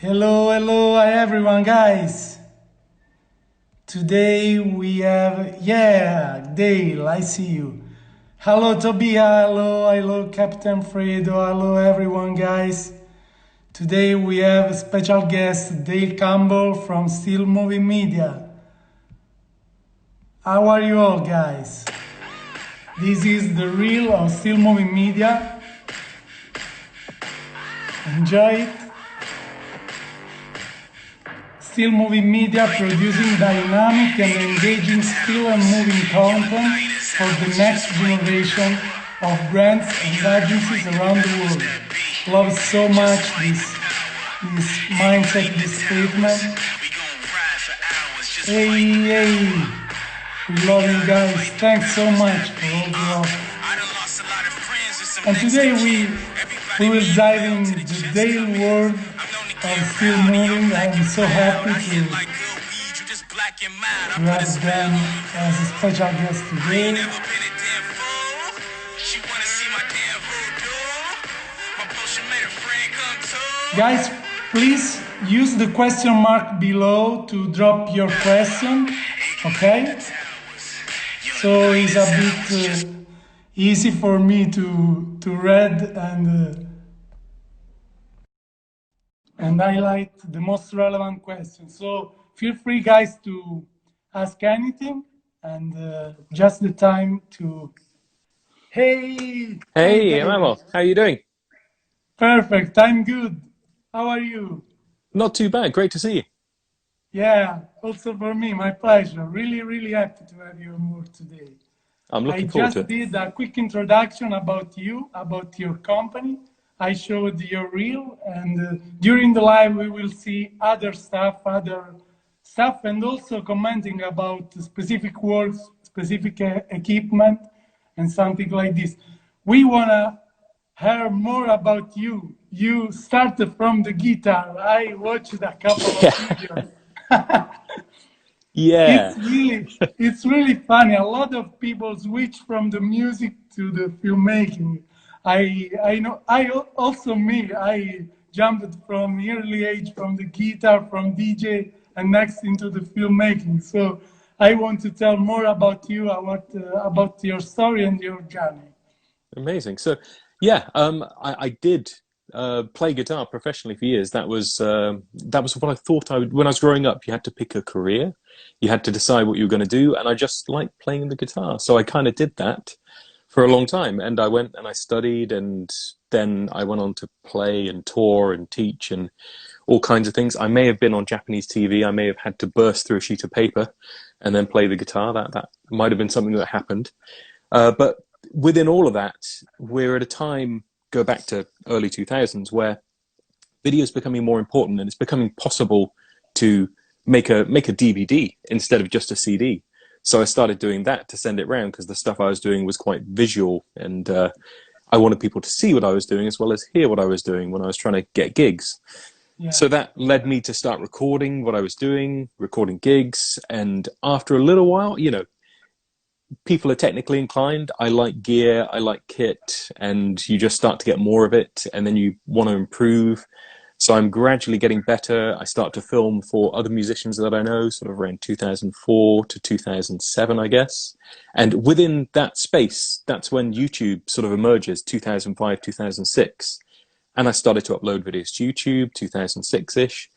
Hello, hello, hi everyone, guys. Today we have, Dale, I see you. Hello, Tobia, hello, Captain Fredo, hello, everyone, guys. Today we have a special guest, Dale Campbell from StillMoving Media. How are you all, guys? This is the reel of StillMoving Media. Enjoy it. StillMoving Media producing dynamic and engaging still and moving content for the next generation of brands and agencies around the world. Love so much this mindset, this statement. Hey, we love you guys. Thanks so much for all the love. And today we will dive into the daily world of StillMoving. I'm so happy to have them as a special guest today. Guys, please use the question mark below to drop your question, okay? So it's a bit easy for me to read and highlight the most relevant questions. So feel free, guys, to ask anything, and just the time to. Hey, Hey, Emanuele, how are you doing? perfect. I'm good. How are you? Not too bad. Great to see you. Yeah, also for me, my pleasure. Really, really happy to have you on board today. I'm I looking forward to just it. did a quick introduction about you, about your company. I showed your reel, and during the live, we will see other stuff, and also commenting about specific works, specific equipment, and something like this. We wanna hear more about you. You started from the guitar. I watched a couple of videos. Yeah. It's really funny. A lot of people switch from the music to the filmmaking. I know also me. I jumped from early age from the guitar, from DJ, and next into the filmmaking. So I want to tell more about you, about your story and your journey. Amazing. So, yeah, I did play guitar professionally for years. That was what I thought I would. When I was growing up, you had to pick a career. You had to decide what you were going to do, and I just liked playing the guitar. So I kind of did that for a long time. And I went and I studied, and then I went on to play and tour and teach and all kinds of things. I may have been on Japanese TV. I may have had to burst through a sheet of paper and then play the guitar. That might have been something that happened. But within all of that, we're at a time, go back to early 2000s, where video is becoming more important and it's becoming possible to make a DVD instead of just a CD. So I started doing that to send it around because the stuff I was doing was quite visual, and I wanted people to see what I was doing as well as hear what I was doing when I was trying to get gigs. Yeah, So that led me to start recording what I was doing, recording gigs, and after a little while, people are technically inclined. I like gear, I like kit, and you just start to get more of it, and then you want to improve. So I'm gradually getting better. I start to film for other musicians that I know, sort of around 2004 to 2007, I guess. And within that space, that's when YouTube sort of emerges, 2005, 2006. And I started to upload videos to YouTube, 2006-ish.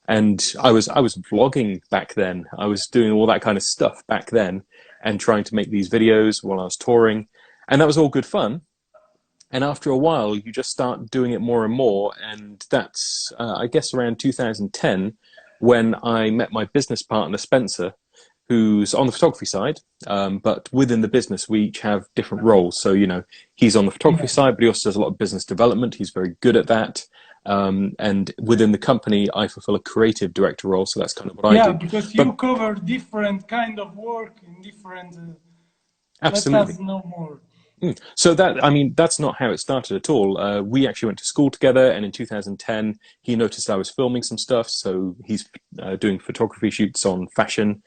And I was vlogging back then. I was doing all that kind of stuff back then and trying to make these videos while I was touring. And that was all good fun. And after a while, you just start doing it more and more. And that's, I guess, around 2010 when I met my business partner, Spencer, who's on the photography side. But within the business, we each have different roles. So, he's on the photography yeah, side, but he also does a lot of business development. He's very good at that. And within the company, I fulfill a creative director role. So that's kind of what I yeah. do. Because you But cover different kind of work in different. Let absolutely. us know more. So that, I mean, that's not how it started at all. We actually went to school together, and in 2010, he noticed I was filming some stuff. So he's doing photography shoots on fashion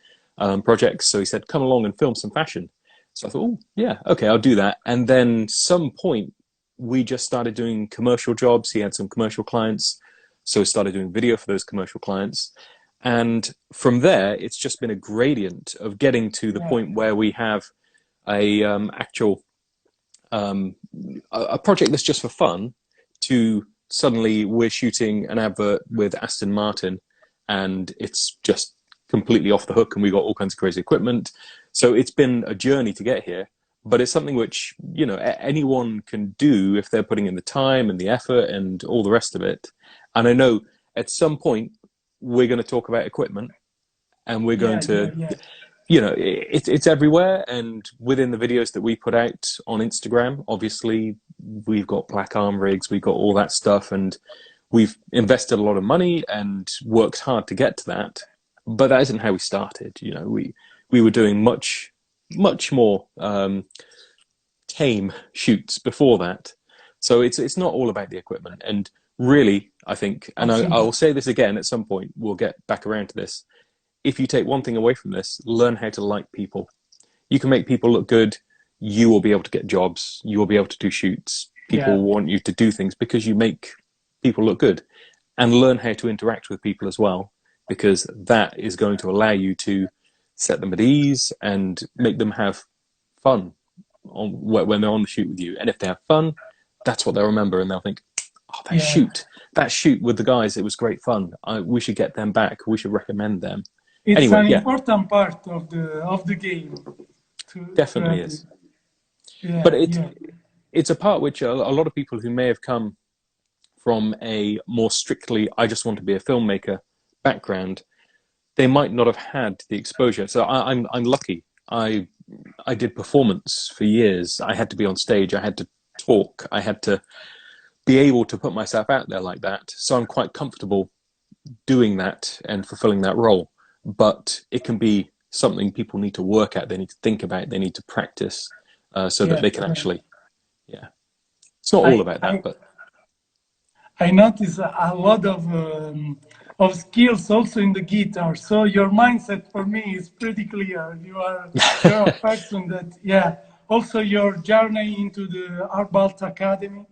projects. So he said, "Come along and film some fashion." So I thought, "Oh, yeah, okay, I'll do that." And then some point, we just started doing commercial jobs. He had some commercial clients. So I started doing video for those commercial clients. And from there, it's just been a gradient of getting to the point where we have a actual a project that's just for fun, to suddenly we're shooting an advert with Aston Martin and it's just completely off the hook and we got all kinds of crazy equipment. So it's been a journey to get here, but it's something which, you know, anyone can do if they're putting in the time and the effort and all the rest of it. And I know at some point we're going to talk about equipment, and we're going to, you know, it's everywhere. And within the videos that we put out on Instagram, obviously we've got black arm rigs, we've got all that stuff, and we've invested a lot of money and worked hard to get to that. But that isn't how we started. You know, we were doing much more tame shoots before that. So it's not all about the equipment. And really, I think, and I will say this again at some point, we'll get back around to this. If you take one thing away from this, learn how to like people. You can make people look good. You will be able to get jobs. You will be able to do shoots. People want you to do things because you make people look good. And learn how to interact with people as well, because that is going to allow you to set them at ease and make them have fun when they're on the shoot with you. And if they have fun, that's what they'll remember, and they'll think, oh, that shoot with the guys, it was great fun. We should get them back. We should recommend them. It's anyway, an important part of the game. Definitely is. But it's a part which a lot of people who may have come from a more strictly, I just want to be a filmmaker background, they might not have had the exposure. So I'm lucky. I did performance for years. I had to be on stage. I had to talk. I had to be able to put myself out there like that. So I'm quite comfortable doing that and fulfilling that role. But it can be something people need to work at. They need to think about. They need to practice so that they can actually, It's not all about that, but I notice a lot of skills also in the guitar. So your mindset for me is pretty clear. You're a person that, Also your journey into the Hurlbut Academy.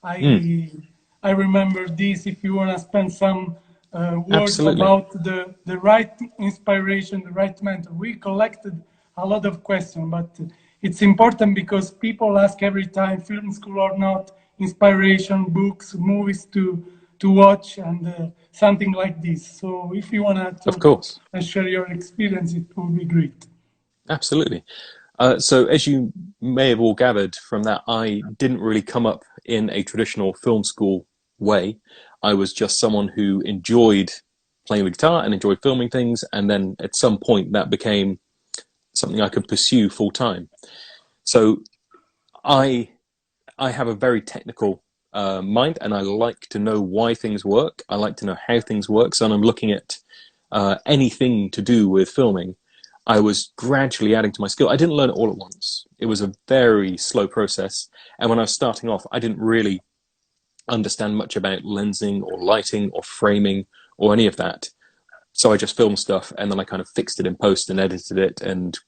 I remember this. If you want to spend some words about the right inspiration, the right mentor. We collected a lot of questions, but it's important because people ask every time, film school or not, inspiration, books, movies to watch, and something like this. So if you want to talk of course and share your experience, it would be great. Absolutely. So as you may have all gathered from that, I didn't really come up in a traditional film school way. I was just someone who enjoyed playing the guitar and enjoyed filming things, and then at some point that became something I could pursue full time. So I have a very technical mind, and I like to know why things work. I like to know how things work. So when I'm looking at anything to do with filming, I was gradually adding to my skill. I didn't learn it all at once. It was a very slow process. And when I was starting off, I didn't really understand much about lensing or lighting or framing or any of that. So I just filmed stuff, and then I kind of fixed it in post and edited it, and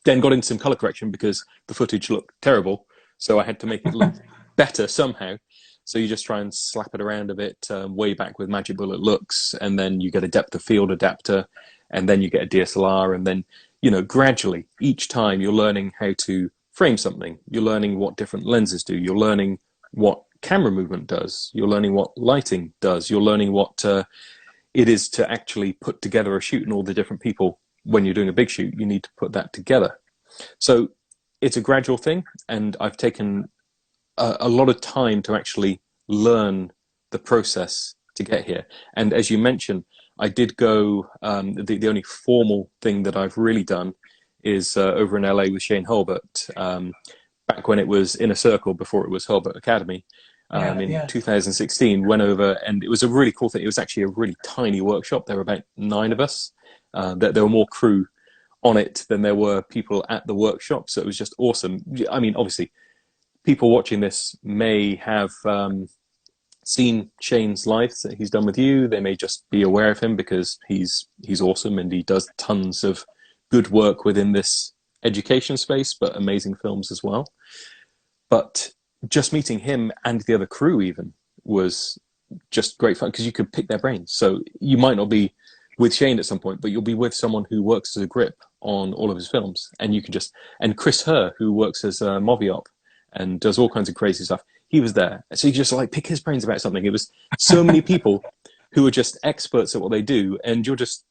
then got into some color correction because the footage looked terrible. So I had to make it look better somehow. So you just try and slap it around a bit, way back with Magic Bullet looks, and then you get a depth of field adapter, and then you get a DSLR, and then, you know, gradually, each time you're learning how to frame something. You're learning what different lenses do. You're learning what camera movement does. You're learning what lighting does. You're learning what it is to actually put together a shoot, and all the different people. When you're doing a big shoot, you need to put that together. So it's a gradual thing, and I've taken a lot of time to actually learn the process to get here. And as you mentioned, I did go, the only formal thing that I've really done is over in LA with Shane Hurlbut, back when it was Inner Circle, before it was Hurlbut Academy. In 2016, went over, and it was a really cool thing. It was actually a really tiny workshop. There were about 9 of us. There were more crew on it than there were people at the workshop, so it was just awesome. I mean, obviously, people watching this may have seen Shane's life that he's done with you. They may just be aware of him because he's awesome, and he does tons of good work within this education space, but amazing films as well. But just meeting him and the other crew even was just great fun because you could pick their brains. So you might not be with Shane at some point, but you'll be with someone who works as a grip on all of his films, and you can just, and Chris Herr, who works as a Moviop and does all kinds of crazy stuff, he was there. So you just like pick his brains about something. It was so many people who are just experts at what they do, and you're just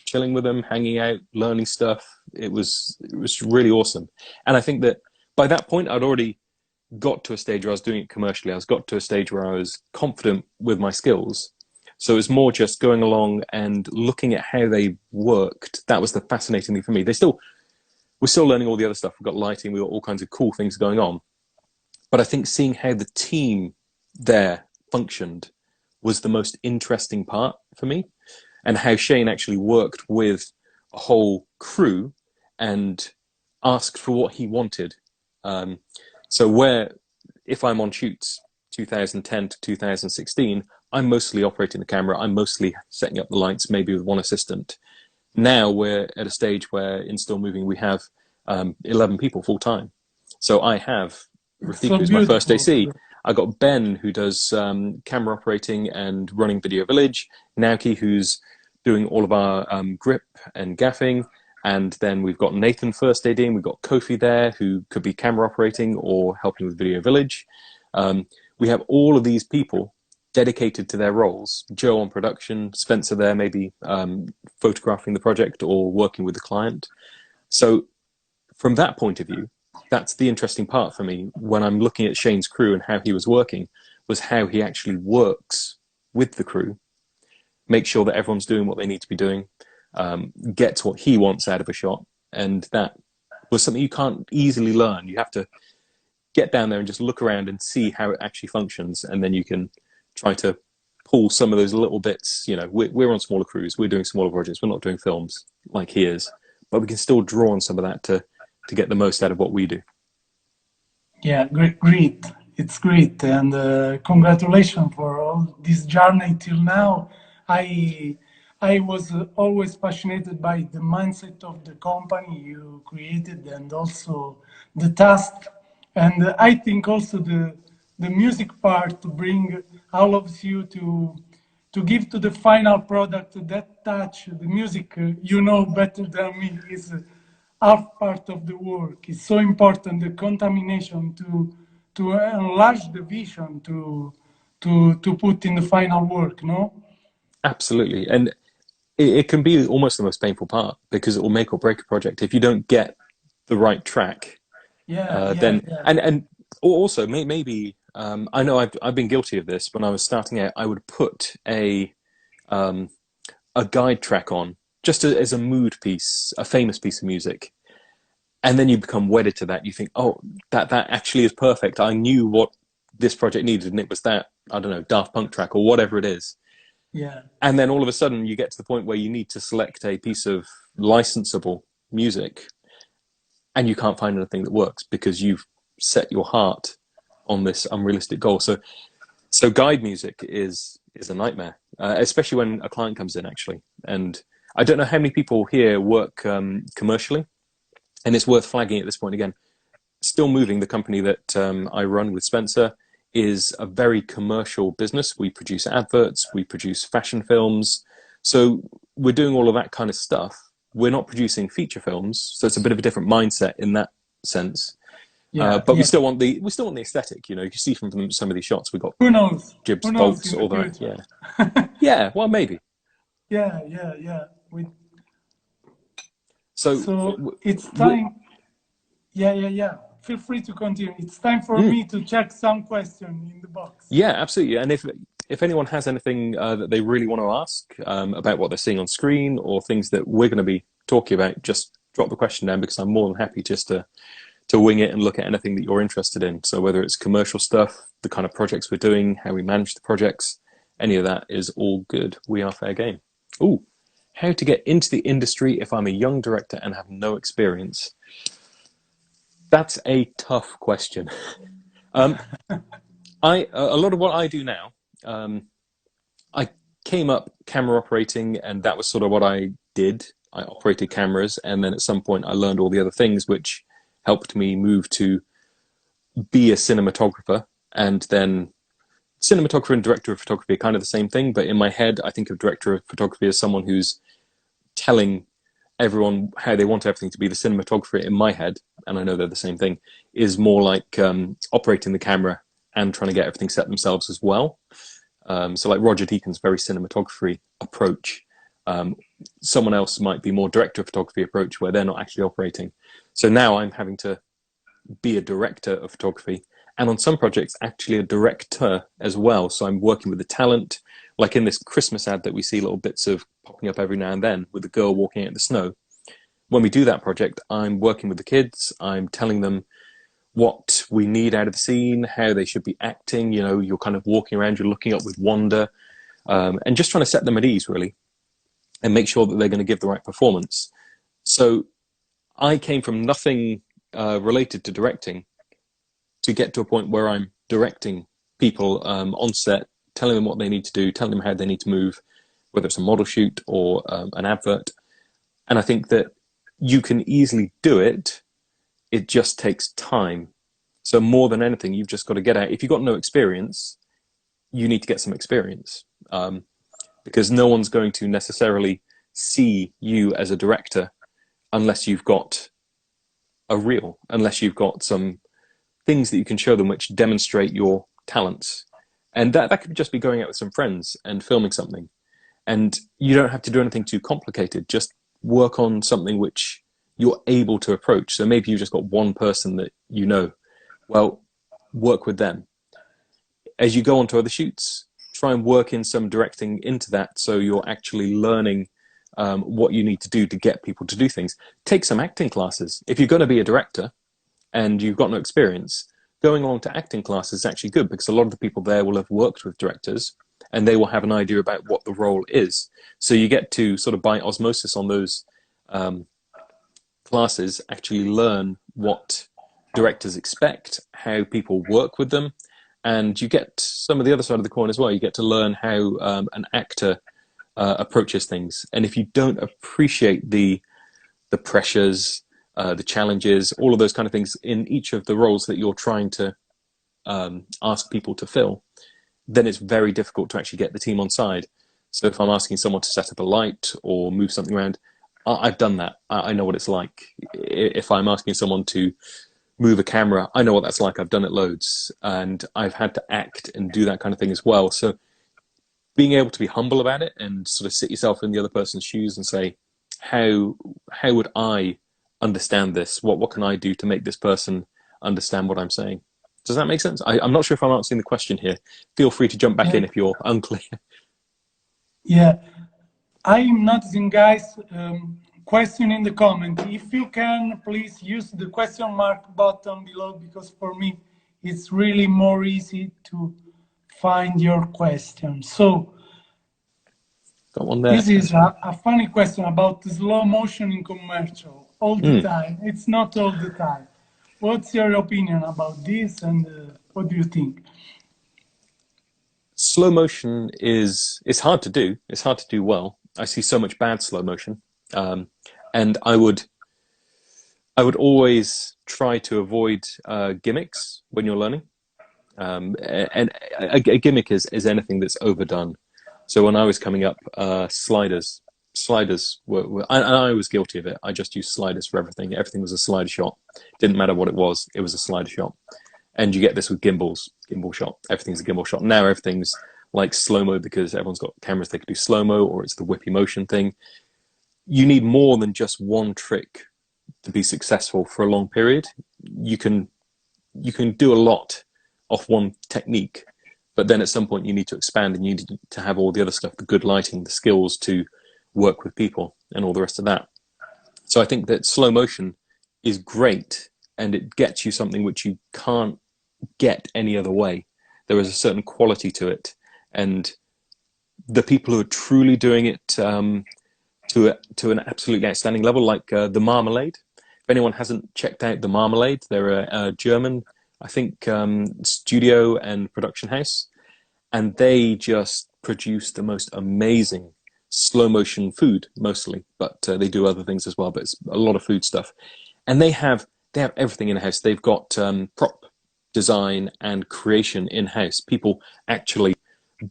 chilling with them, hanging out, learning stuff. It was really awesome. And I think that by that point, I'd already got to a stage where I was doing it commercially. I was got to a stage where I was confident with my skills. So it's more just going along and looking at how they worked. That was the fascinating thing for me. We're still learning all the other stuff. We've got lighting, we've got all kinds of cool things going on. But I think seeing how the team there functioned was the most interesting part for me, and how Shane actually worked with a whole crew and asked for what he wanted. So if I'm on shoots 2010 to 2016, I'm mostly operating the camera, I'm mostly setting up the lights, maybe with one assistant. Now we're at a stage where in StillMoving we have 11 people full time. So I have Rafika, who's my first AC. I got Ben, who does camera operating and running Video Village. Naoki, who's doing all of our grip and gaffing. And then we've got Nathan first ADing. We've got Kofi there, who could be camera operating or helping with Video Village. We have all of these people dedicated to their roles. Joe on production, Spencer there, maybe photographing the project or working with the client. So from that point of view, that's the interesting part for me when I'm looking at Shane's crew and how he was working, was how he actually works with the crew, make sure that everyone's doing what they need to be doing, gets what he wants out of a shot. And that was something you can't easily learn. You have to get down there and just look around and see how it actually functions. And then you can try to pull some of those little bits. You know, we're on smaller crews, we're doing smaller projects, we're not doing films like he is, but we can still draw on some of that to get the most out of what we do. Yeah, great. It's great. And congratulations for all this journey till now. I was always fascinated by the mindset of the company you created, and also the task. And I think also the music part to bring all of you to give to the final product that touch. The music, you know better than me, is half part of the work. It's so important, the contamination to enlarge the vision to put in the final work, no? Absolutely. And it can be almost the most painful part, because it will make or break a project if you don't get the right track. And also maybe I know I've been guilty of this. When I was starting out, I would put a guide track on just as a mood piece, a famous piece of music. And then you become wedded to that. You think, oh, that actually is perfect. I knew what this project needed, and it was that, I don't know, Daft Punk track or whatever it is. Yeah. And then all of a sudden you get to the point where you need to select a piece of licensable music, and you can't find anything that works because you've set your heart on this unrealistic goal. So guide music is a nightmare, especially when a client comes in, actually. And I don't know how many people here work commercially, and it's worth flagging at this point again. StillMoving, the company that I run with Spencer, is a very commercial business. We produce adverts, we produce fashion films. So we're doing all of that kind of stuff. We're not producing feature films, so it's a bit of a different mindset in that sense. But we still want the aesthetic. You know, you can see from some of these shots we've got who knows jibs, who knows bolts, all that. Yeah, yeah. Well, maybe. Yeah. So it's time. Yeah. Feel free to continue. It's time for me to check some question in the box. Yeah, absolutely. And if anyone has anything that they really want to ask about what they're seeing on screen, or things that we're going to be talking about, just drop the question down, because I'm more than happy just to wing it and look at anything that you're interested in. So whether it's commercial stuff, the kind of projects we're doing, how we manage the projects, any of that is all good. We are fair game. Ooh, how to get into the industry if I'm a young director and have no experience? That's a tough question. A lot of what I do now, I came up camera operating, and that was sort of what I did. I operated cameras, and then at some point I learned all the other things, which helped me move to be a cinematographer, and then cinematographer and director of photography are kind of the same thing, but in my head, I think of director of photography as someone who's telling everyone how they want everything to be. The cinematographer in my head, and I know they're the same thing, is more like operating the camera and trying to get everything set themselves as well. So like Roger Deakins' very cinematography approach. Someone else might be more director of photography approach where they're not actually operating. So now I'm having to be a director of photography, and on some projects actually a director as well. So I'm working with the talent, like in this Christmas ad that we see little bits of popping up every now and then with the girl walking out in the snow. When we do that project, I'm working with the kids, I'm telling them what we need out of the scene, how they should be acting. You know, you're kind of walking around, you're looking up with wonder, and just trying to set them at ease, really, and make sure that they're going to give the right performance. So I came from nothing related to directing to get to a point where I'm directing people on set, telling them what they need to do, telling them how they need to move, whether it's a model shoot or an advert. And I think that you can easily do it. It just takes time. So more than anything, you've just got to get out. If you've got no experience, you need to get some experience, because no one's going to necessarily see you as a director unless you've got a reel, unless you've got some things that you can show them which demonstrate your talents. And that could just be going out with some friends and filming something. And you don't have to do anything too complicated. Just work on something which you're able to approach. So maybe you've just got one person that you know. Well, work with them. As you go on to other shoots, try and work in some directing into that, so you're actually learning what you need to do to get people to do things. Take some acting classes. If you're going to be a director and you've got no experience, going along to acting classes is actually good, because a lot of the people there will have worked with directors and they will have an idea about what the role is. So you get to sort of by osmosis on those classes actually learn what directors expect, how people work with them, and you get some of the other side of the coin as well. You get to learn how an actor approaches things. And if you don't appreciate the pressures, the challenges, all of those kind of things in each of the roles that you're trying to ask people to fill, then it's very difficult to actually get the team on side. So if I'm asking someone to set up a light or move something around, I've done that. I know what it's like. If I'm asking someone to move a camera, I know what that's like. I've done it loads, and I've had to act and do that kind of thing as well. So being able to be humble about it and sort of sit yourself in the other person's shoes and say, how would I understand this? What can I do to make this person understand what I'm saying? Does that make sense? I'm not sure if I'm answering the question here. Feel free to jump back in if you're unclear. Yeah, I'm noticing, guys, question in the comment. If you can, please use the question mark button below, because for me, it's really more easy to find your question. So Got one there. this is a funny question about the slow motion in commercial all the time. It's not all the time. What's your opinion about this, and what do you think? Slow motion is hard to do. It's hard to do well. I see so much bad slow motion, and I would always try to avoid gimmicks when you're learning. And a gimmick is anything that's overdone. So when I was coming up, sliders were I was guilty of it. I just used sliders for everything. Everything was a slider shot. Didn't matter what it was a slider shot. And you get this with gimbal shot. Everything's a gimbal shot. Now everything's like slow-mo, because everyone's got cameras they can do slow-mo, or it's the whippy motion thing. You need more than just one trick to be successful for a long period. You can do a lot off one technique, but then at some point you need to expand, and you need to have all the other stuff, the good lighting, the skills to work with people, and all the rest of that. So I think that slow motion is great, and it gets you something which you can't get any other way. There is a certain quality to it, and the people who are truly doing it to an absolutely outstanding level, like the Marmalade. If anyone hasn't checked out the Marmalade, they're a German, I think, studio and production house, and they just produce the most amazing slow motion food, mostly, but they do other things as well, but it's a lot of food stuff. And they have everything in house. They've got design and creation in-house. People actually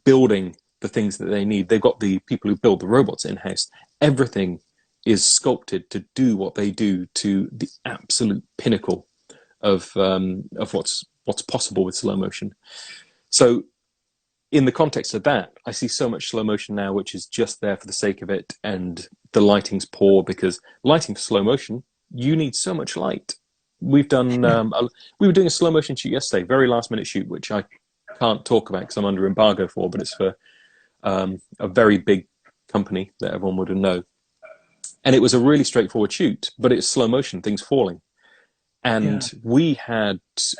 building the things that they need. They've got the people who build the robots in-house. Everything is sculpted to do what they do to the absolute pinnacle of what's possible with slow motion. So in the context of that, I see so much slow motion now, which is just there for the sake of it, and the lighting's poor, because lighting for slow motion, you need so much light. We've done, we were doing a slow motion shoot yesterday, very last minute shoot, which I can't talk about because I'm under embargo for, but it's for a very big company that everyone would know. And it was a really straightforward shoot, but it's slow motion, things falling. And we had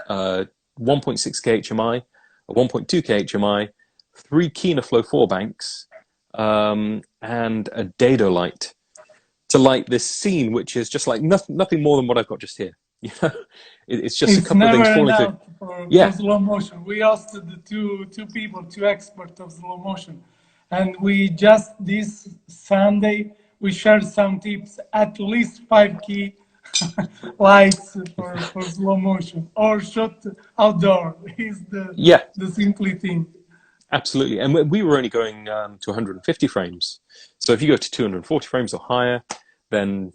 1.6K HMI, a 1.2K HMI, 3 Kina Flow 4 banks, and a dado light to light this scene, which is just like nothing more than what I've got just here. You know, it's just a couple of things falling through. For slow motion. We asked the two experts of slow motion, and we just this Sunday we shared some tips. At least 5 key lights for slow motion, or shot outdoor is the simply thing. Absolutely, and we were only going to 150 frames. So if you go to 240 frames or higher, then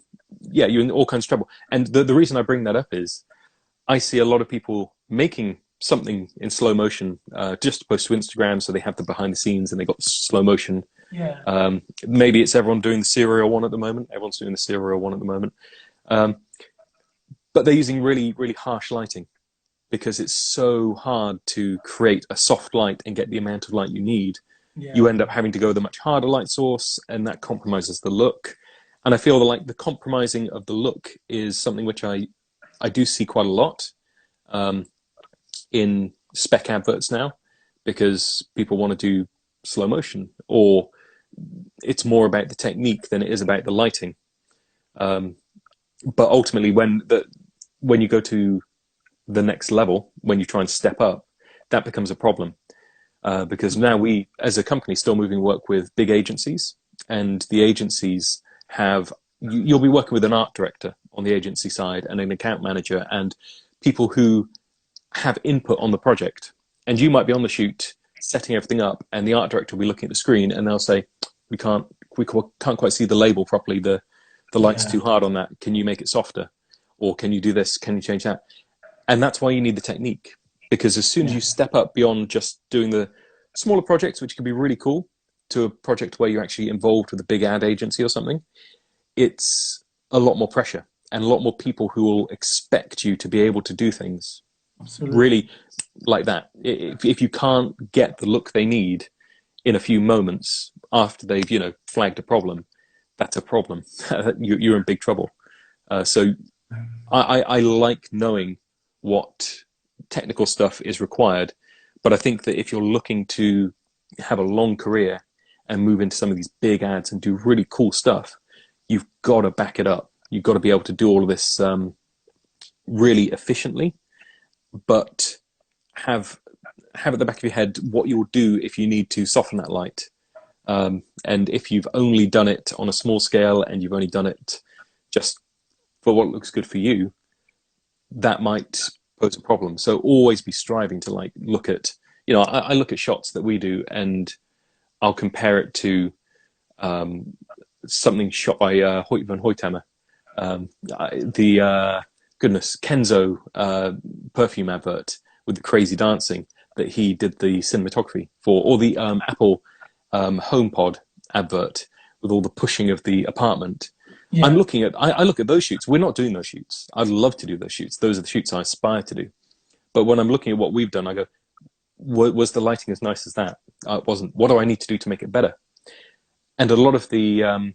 you're in all kinds of trouble. And the reason I bring that up is I see a lot of people making something in slow motion just to post to Instagram, so they have the behind the scenes and they got slow motion. Maybe it's everyone doing the serial one at the moment. Everyone's doing the serial one at the moment. But they're using really, really harsh lighting because it's so hard to create a soft light and get the amount of light you need. You end up having to go with a much harder light source, and that compromises the look. And I feel like the compromising of the look is something which I do see quite a lot in spec adverts now, because people want to do slow motion, or it's more about the technique than it is about the lighting. But ultimately, when you go to the next level, when you try and step up, that becomes a problem. Because now we, as a company, StillMoving, work with big agencies, and the agencies you'll be working with an art director on the agency side and an account manager and people who have input on the project. And you might be on the shoot setting everything up, and the art director will be looking at the screen and they'll say, we can't quite see the label properly. The light's too hard on that. Can you make it softer? Or can you do this? Can you change that? And that's why you need the technique, because as soon as you step up beyond just doing the smaller projects, which can be really cool, to a project where you're actually involved with a big ad agency or something, it's a lot more pressure and a lot more people who will expect you to be able to do things really like that. If you can't get the look they need in a few moments after they've flagged a problem, that's a problem. You're in big trouble. So I like knowing what technical stuff is required, but I think that if you're looking to have a long career and move into some of these big ads and do really cool stuff, you've got to back it up. You've got to be able to do all of this really efficiently, but have at the back of your head what you'll do if you need to soften that light. And if you've only done it on a small scale and you've only done it just for what looks good for you, that might pose a problem. So always be striving to look at, I look at shots that we do and I'll compare it to something shot by Hoyt van Hoytema, Kenzo perfume advert with the crazy dancing that he did the cinematography for, or the Apple HomePod advert with all the pushing of the apartment. I look at those shoots. We're not doing those shoots. I'd love to do those shoots. Those are the shoots I aspire to do. But when I'm looking at what we've done, I go, was the lighting as nice as that? It wasn't. What do I need to do to make it better? And a lot of the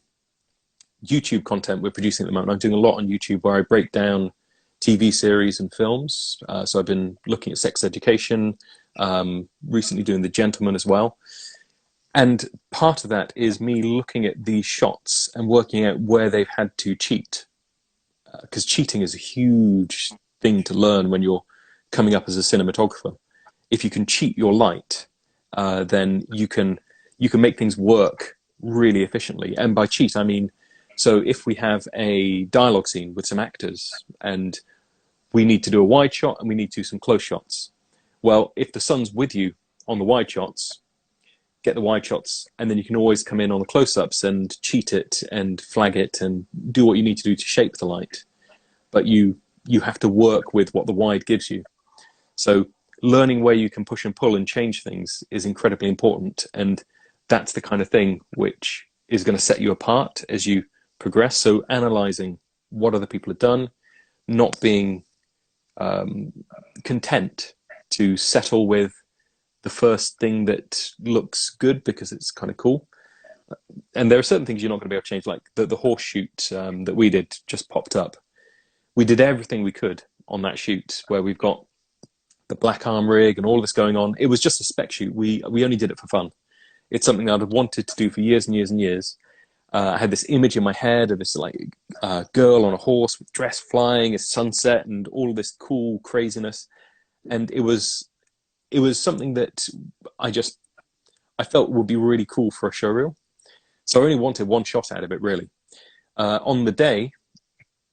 YouTube content we're producing at the moment, I'm doing a lot on YouTube where I break down TV series and films. So I've been looking at Sex Education, recently doing The Gentleman as well. And part of that is me looking at these shots and working out where they've had to cheat. Because cheating is a huge thing to learn when you're coming up as a cinematographer. If you can cheat your light, then you can make things work really efficiently. And by cheat, I mean, so if we have a dialogue scene with some actors and we need to do a wide shot and we need to do some close shots. Well, if the sun's with you on the wide shots, get the wide shots, and then you can always come in on the close-ups and cheat it and flag it and do what you need to do to shape the light. But you have to work with what the wide gives you. So learning where you can push and pull and change things is incredibly important, and that's the kind of thing which is going to set you apart as you progress. So analyzing what other people have done, not being content to settle with the first thing that looks good because it's kind of cool. And there are certain things you're not going to be able to change, like the horse shoot that we did just popped up. We did everything we could on that shoot, where we've got the black arm rig and all this going on. It was just a spec shoot. We only did it for fun. It's something that I'd wanted to do for years and years and years. I had this image in my head of this like girl on a horse with dress flying, a sunset, and all of this cool craziness. And it was something that I felt would be really cool for a showreel. So I only wanted one shot out of it, really. On the day,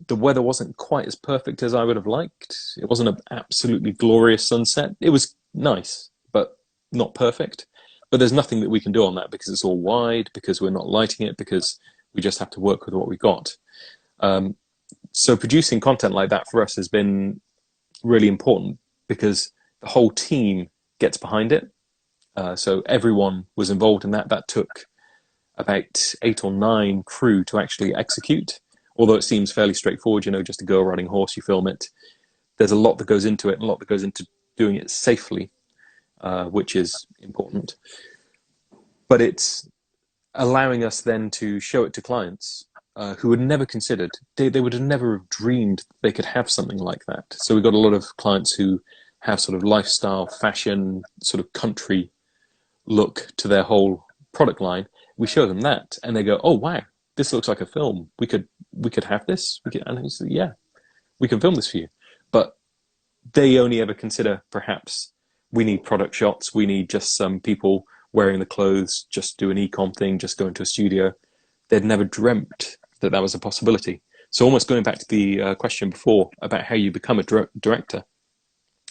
the weather wasn't quite as perfect as I would have liked. It wasn't an absolutely glorious sunset. It was nice, but not perfect. But there's nothing that we can do on that because it's all wide, because we're not lighting it, because we just have to work with what we got. So producing content like that for us has been really important because the whole team gets behind it. So everyone was involved in that. That took about 8 or 9 crew to actually execute. Although it seems fairly straightforward, just a girl riding a horse, you film it. There's a lot that goes into it, and a lot that goes into doing it safely, which is important. But it's allowing us then to show it to clients who had never considered, they would have never have dreamed they could have something like that. So we've got a lot of clients who have sort of lifestyle, fashion, sort of country look to their whole product line. We show them that, and they go, "Oh wow, this looks like a film. We could have this." And I say, "Yeah, we can film this for you." But they only ever consider perhaps we need product shots. We need just some people wearing the clothes, just do an e-com thing, just go into a studio. They'd never dreamt that that was a possibility. So almost going back to the question before about how you become a director.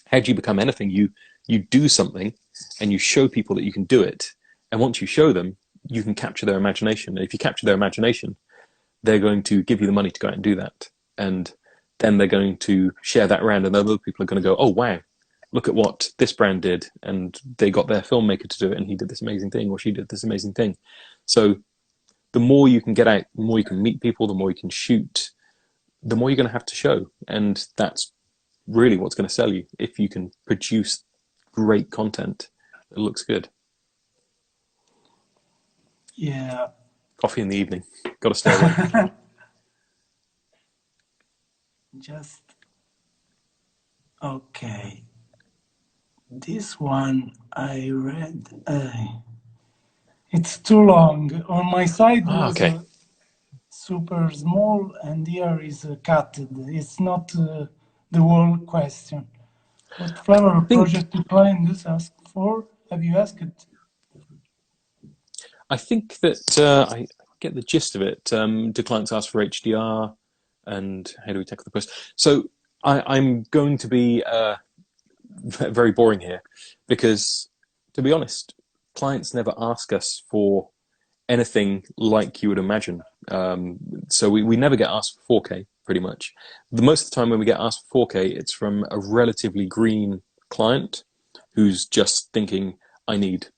How do you become anything? You do something and you show people that you can do it. And once you show them, you can capture their imagination. And if you capture their imagination, they're going to give you the money to go out and do that. And then they're going to share that around, and other people are going to go, "Oh, wow, look at what this brand did. And they got their filmmaker to do it, and he did this amazing thing, or she did this amazing thing." So the more you can get out, the more you can meet people, the more you can shoot, the more you're going to have to show. And that's really what's going to sell you, if you can produce great content that looks good. Yeah. Coffee in the evening. Got to stay awake. Just okay. This one I read. It's too long. On my side was Okay. super small, and here is cut. It's not the whole question. What flavor project you clients ask for? Have you asked it? I think that I get the gist of it. Do clients ask for HDR, and how do we tackle the question? So I'm going to be very boring here, because to be honest, clients never ask us for anything like you would imagine. So we never get asked for 4K, pretty much. The most of the time when we get asked for 4K, it's from a relatively green client who's just thinking, I need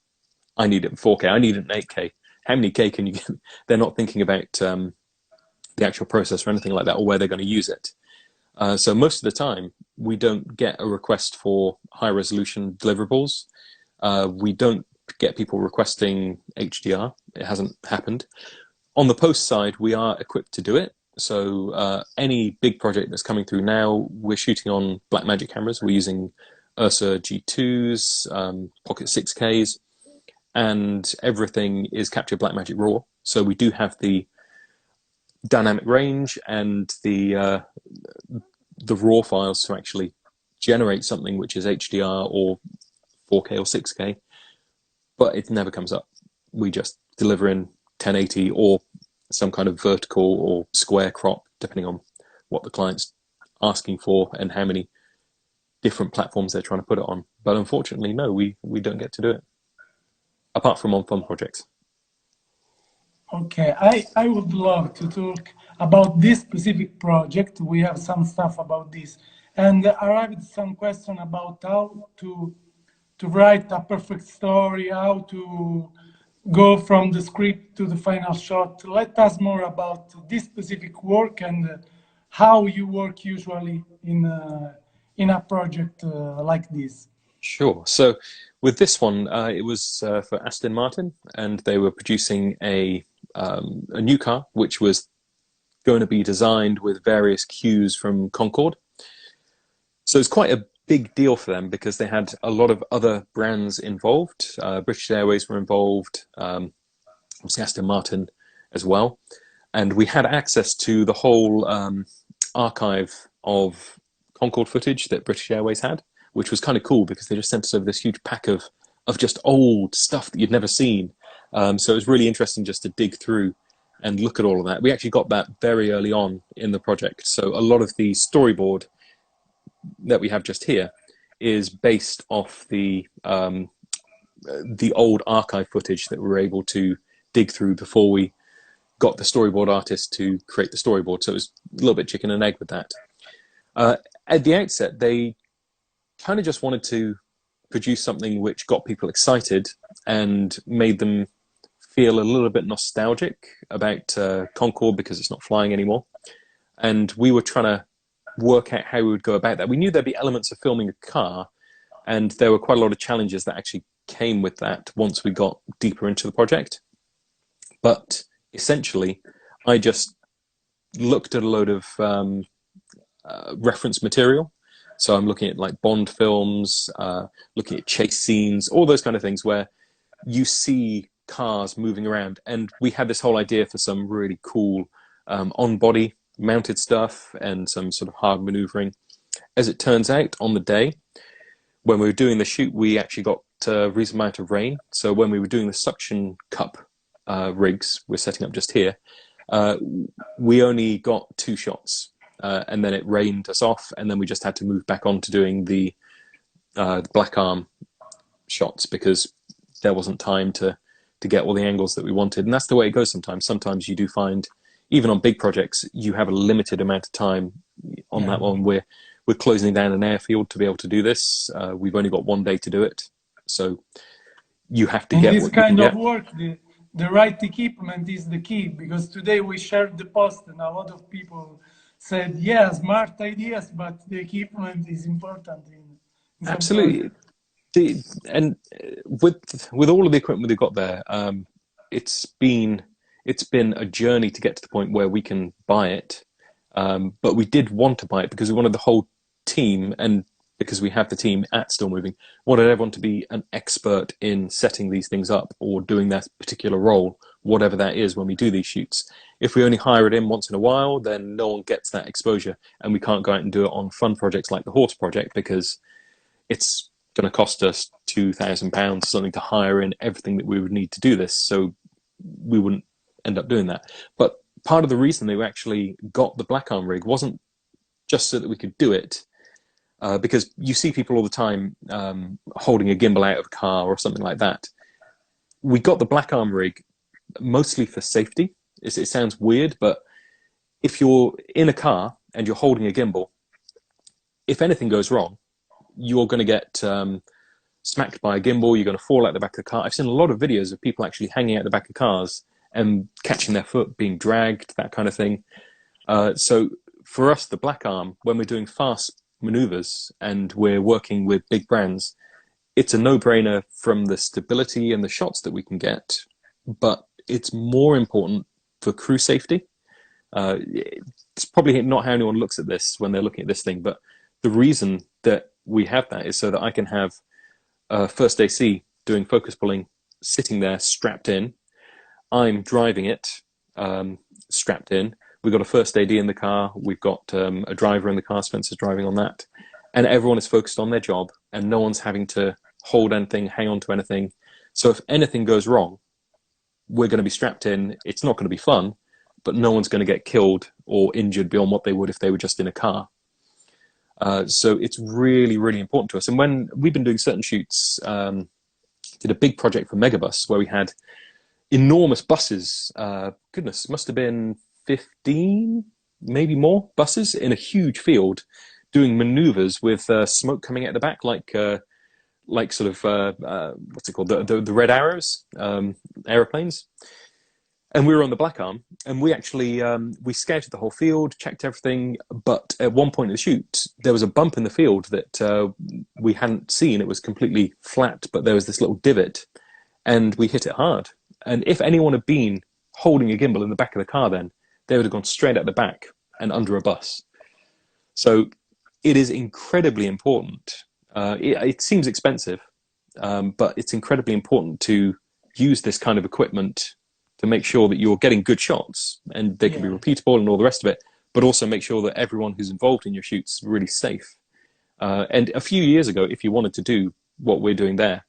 it in 4K, I need it in 8K. How many K can you get? They're not thinking about the actual process or anything like that, or where they're going to use it. So most of the time, we don't get a request for high resolution deliverables. We don't get people requesting HDR. It hasn't happened. On the post side, we are equipped to do it. So any big project that's coming through now, we're shooting on Blackmagic cameras. We're using Ursa G2s, Pocket 6Ks, and everything is captured Blackmagic RAW. So we do have the dynamic range and the raw files to actually generate something which is HDR or 4K or 6K, but it never comes up. We just deliver in 1080 or some kind of vertical or square crop, depending on what the client's asking for and how many different platforms they're trying to put it on. But unfortunately, no, we don't get to do it, apart from on fun projects. Okay, I would love to talk about this specific project. We have some stuff about this. And I have some question about how to write a perfect story, how to go from the script to the final shot. Let us more about this specific work and how you work usually in a project like this. Sure. So with this one, it was for Aston Martin, and they were producing a new car, which was going to be designed with various cues from Concorde. So it's quite a big deal for them because they had a lot of other brands involved. British Airways were involved, obviously Aston Martin as well. And we had access to the whole archive of Concorde footage that British Airways had, which was kind of cool because they just sent us over this huge pack of just old stuff that you'd never seen. So it was really interesting just to dig through and look at all of that. We actually got that very early on in the project. So a lot of the storyboard that we have just here is based off the old archive footage that we were able to dig through before we got the storyboard artist to create the storyboard. So it was a little bit chicken and egg with that. At the outset, they kind of just wanted to produce something which got people excited and made them feel a little bit nostalgic about Concorde because it's not flying anymore. And we were trying to work out how we would go about that. We knew there'd be elements of filming a car, and there were quite a lot of challenges that actually came with that once we got deeper into the project. But essentially, I just looked at a load of reference material. So I'm looking at like Bond films, looking at chase scenes, all those kind of things where you see cars moving around. And we had this whole idea for some really cool on-body mounted stuff and some sort of hard maneuvering. As it turns out, on the day when we were doing the shoot, we actually got a reasonable amount of rain. So when we were doing the suction cup rigs we're setting up just here, we only got 2 shots. And then it rained us off, and then we just had to move back on to doing the black arm shots because there wasn't time to get all the angles that we wanted. And that's the way it goes sometimes. Sometimes you do find, even on big projects, you have a limited amount of time on that one. We're closing down an airfield to be able to do this. We've only got 1 day to do it. So you have to get this what kind you of can get. work, the right equipment is the key, because today we shared the post and a lot of people said, yeah, smart ideas, but the equipment is important in some Absolutely. And with all of the equipment we've got there, it's been a journey to get to the point where we can buy it. But we did want to buy it because we wanted the whole team, and because we have the team at StillMoving, wanted everyone to be an expert in setting these things up or doing that particular role, whatever that is when we do these shoots. If we only hire it in once in a while, then no one gets that exposure, and we can't go out and do it on fun projects like the horse project because it's going to cost us £2,000 something to hire in everything that we would need to do this. So we wouldn't end up doing that. But part of the reason they actually got the black arm rig wasn't just so that we could do it, because you see people all the time holding a gimbal out of a car or something like that. We got the black arm rig mostly for safety. It sounds weird, but if you're in a car and you're holding a gimbal, if anything goes wrong, you're going to get smacked by a gimbal, you're going to fall out the back of the car. I've seen a lot of videos of people actually hanging out the back of cars and catching their foot, being dragged, that kind of thing. So for us, the black arm, when we're doing fast maneuvers and we're working with big brands, it's a no-brainer from the stability and the shots that we can get, but it's more important for crew safety. It's probably not how anyone looks at this when they're looking at this thing, but the reason that we have that is so that I can have first AC doing focus pulling, sitting there strapped in. I'm driving it strapped in. We've got a first AD in the car. We've got a driver in the car. Spencer's driving on that. And everyone is focused on their job, and no one's having to hold anything, hang on to anything. So if anything goes wrong, we're going to be strapped in. It's not going to be fun, but no one's going to get killed or injured beyond what they would if they were just in a car. So it's really, really important to us. And when we've been doing certain shoots, did a big project for Megabus where we had enormous buses. Goodness, must have been 15, maybe more buses in a huge field doing maneuvers with smoke coming out the back, like sort of what's it called, the red arrows, aeroplanes. And we were on the black arm, and we actually we scouted the whole field, checked everything. But at one point in the shoot, there was a bump in the field that we hadn't seen. It was completely flat, but there was this little divot, and we hit it hard. And if anyone had been holding a gimbal in the back of the car, then they would have gone straight at the back and under a bus. So it is incredibly important. It seems expensive, but it's incredibly important to use this kind of equipment to make sure that you're getting good shots and they can be repeatable and all the rest of it, but also make sure that everyone who's involved in your shoots is really safe. And a few years ago, if you wanted to do what we're doing there,